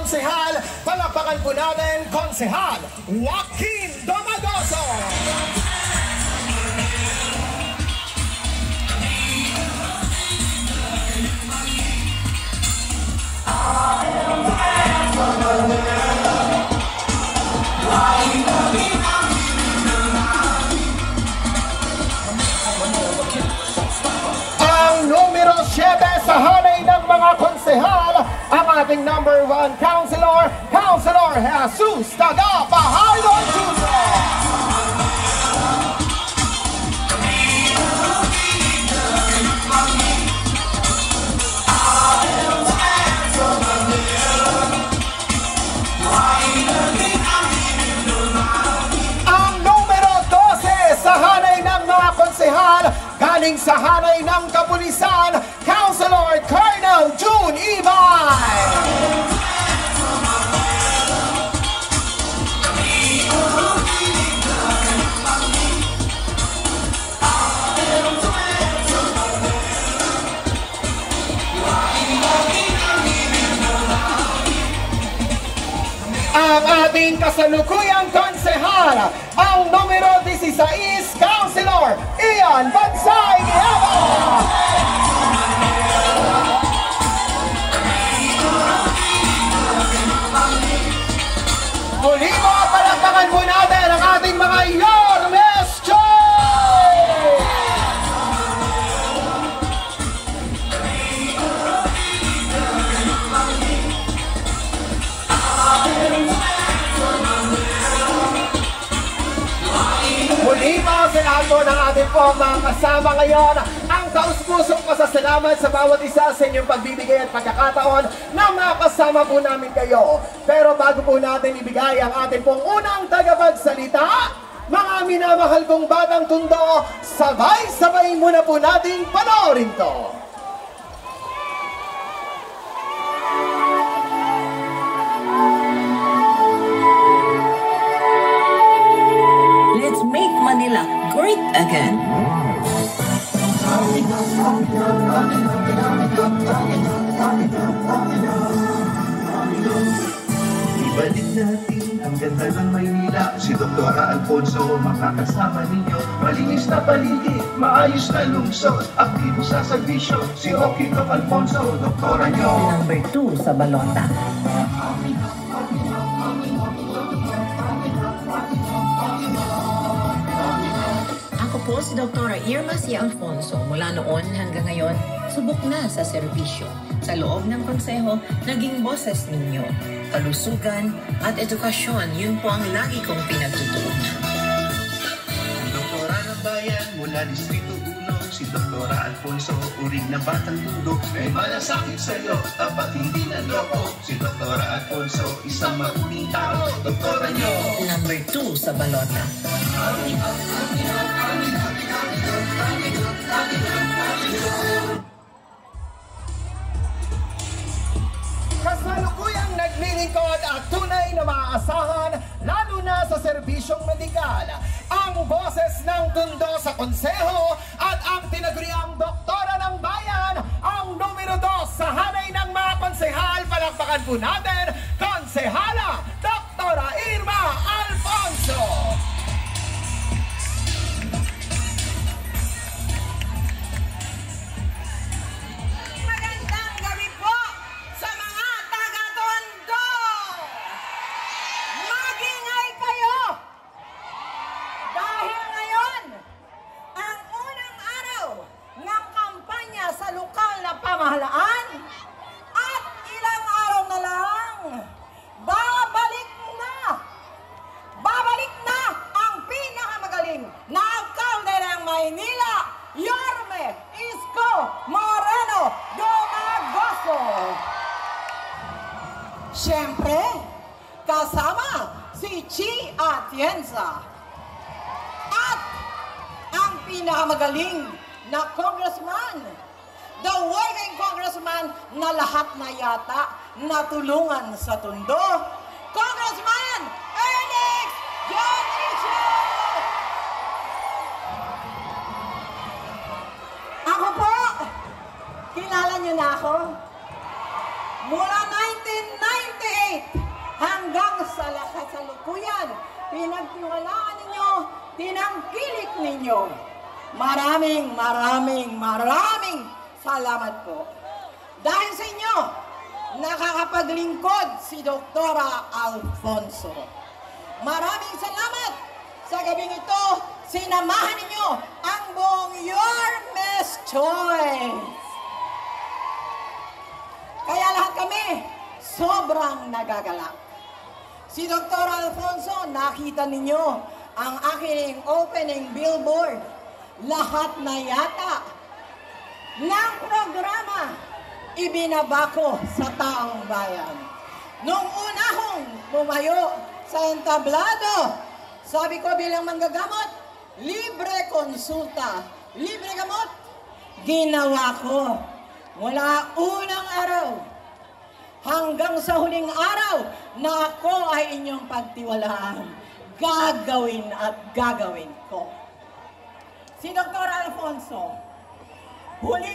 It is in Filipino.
konsehal. Palakpakan po natin, Konsehal Joaquin Domagoso. Ang numero 7 sa hanay ng mga konsehal, ang ating number 1 Councilor Jesus Tagapahayo Jr. Ang numero 12 sa hanay ng mga konsehal, galing sa hanay ng kapulisan, Councilor Colonel June Ibay. Ang ating kasalukuyang konsehal, ang numero 16, Councilor Ian Bansay Nieva. Muli mo, palakpakan po natin ang ating mga Yormes Choy! Muli po, sinabi ng ating po mga kasama ngayon, ang taus-pusong pasasalamat sa bawat isa sa inyong pagbibigay at pagkakataon na makasama po namin kayo. Pero bago po natin ibigay ang ating pong unang tagapagsalita, mga minamahal kong batang tundo, sabay-sabay muna po nating panoorin to. Let's make Manila great again. Ibalik natin ang ganda ng Maynila. Si Dr. Alfonso makakasama ninyo. Malinis na paligid, maayos na lungsod. Aktibo sa serbisyo, si Joaquin Alfonso, doktora nyo. Number 2 sa balota. Ako po si Dr. Irma C. Alfonso. Mula noon hanggang ngayon, subok na sa serbisyo. Sa loob ng konseho, naging boses ninyo. Kalusugan at edukasyon, yun po ang lagi kong pinagtutuunan. Doktora ng bayan mula Distrito 1, si Dr. Alfonso, uring na batang tundo. May malasakit sa'yo, tapat hindi na loko. Si Dr. Alfonso, isang mabuting tao, doktora nyo. Number 2 sa balota. Kasalukuyang naglilingkod at tunay na maaasahan, lalo na sa serbisyong medikal, ang boses ng tundo sa konseho at ang tinaguriang doktora ng bayan, ang numero 2 sa hanay ng mga konsehal. Palakpakan po natin, Konsehala Doktora Irma Alfonso. Magandang gabi po sa mga taga-Tondo! Magingay kayo! Dahil ngayon, ang unang araw ng kampanya sa lokal na pamahalaan at ilang araw na lang, babalik na ang pinakamagaling na alkalde ng Maynila, Yorme Isko Moreno Domagoso. Siyempre, kasama si Chi Atienza at ang pinakamagaling na congressman, the working congressman na lahat na yata natulungan sa Tondo, Congressman Ernix Dionisio! Ako po, kilala niyo na ako? mula 1998 hanggang sa kasalukuyan, pinagtiwalaan ninyo, tinangkilik ninyo. Maraming salamat po. Dahil sa inyo, nakakapaglingkod si Doktora Alfonso. Maraming salamat sa gabing ito, sinamahan ninyo ang buong Your Miss Choice. Kaya lahat kami, sobrang nagagalak. Si Dr. Alfonso, nakita ninyo ang aking opening billboard. Lahat na yata ng programa ibinabako sa taong bayan. Nung una kong bumayo sa entablado, sabi ko bilang manggagamot, libre konsulta, libre gamot. Ginawa ko mula unang araw hanggang sa huling araw na ako ay inyong pagtiwalaan. Gagawin at gagawin ko. Si Dr. Alfonso, huli